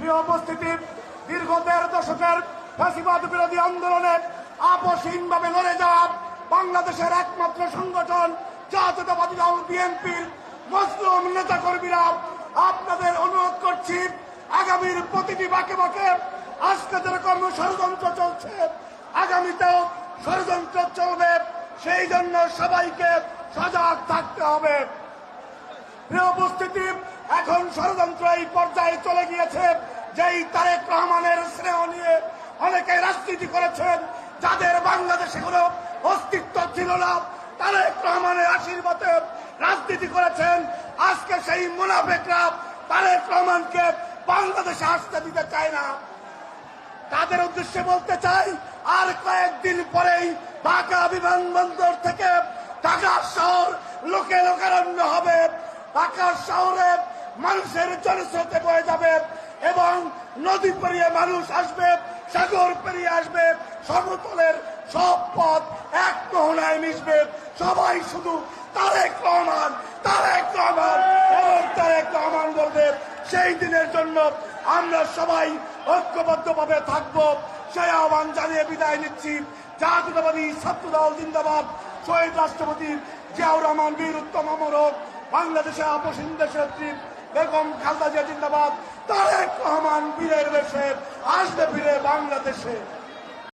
প্রিয় উপস্থিতি, দীর্ঘ 13 দশকের ফ্যাসিবাদ বিরোধী আন্দোলনে আপসহীনভাবে লড়ে যাওয়া বাংলাদেশের একমাত্র সংগঠন জাতীয়তাবাদী দল বিএনপির মজলুম নেতাকর্মীরা আপনাদের অনুরোধ করছি, আগামীর প্রতিটি বাঁকে বাঁকে আজকে যেরকম ষড়যন্ত্র চলছে, আগামীতেও ষড়যন্ত্র চলবে। সেই জন্য সবাইকে সজাগ থাকতে হবে। প্রিয় উপস্থিতি, এখন ষড়যন্ত্র এই পর্যায়ে চলে গিয়েছে যেই তারেক রহমানের স্নেহ নিয়ে অনেকে রাজনীতি করেছেন, যাদের বাংলাদেশে কোনো অস্তিত্ব ছিল না, তারেক রহমানের আশীর্বাদে রাজনীতি করেছেন। আজকে সেই মুনাফিকরা তারেক রহমানকে বাংলাদেশে আসতে দিতে চায় না। তাদের উদ্দেশ্যে বলতে চাই, আর কয়েকদিন পরেই ঢাকা বিমানবন্দর থেকে ঢাকা শহর লোকে লোকারণ্য হবে। ঢাকা শহরে মানুষের জনস্রোতে বয়ে যাবে এবং নদী পেরিয়ে মানুষ আসবে, সাগর পেরিয়ে আসবে, সমতলের সব পথ এক মোহনায় মিশবে। সবাই শুধু তারেক রহমান, তারেক রহমান এবং তারেক রহমান বলবে। সেই দিনের জন্য আমরা সবাই ঐক্যবদ্ধভাবে থাকবো, সেই আহ্বান জানিয়ে বিদায় নিচ্ছি। জাতীয়তাবাদী ছাত্রদল জিন্দাবাদ। শহীদ রাষ্ট্রপতি জিয়াউর রহমান বীর উত্তম অমর হোক। বাংলাদেশে আপসহীন দেশনেত্রী বেগম খালেদা জিয়া জিন্দাবাদ। তারেক রহমান বীরের বেশে আসবে ফিরে বাংলাদেশে।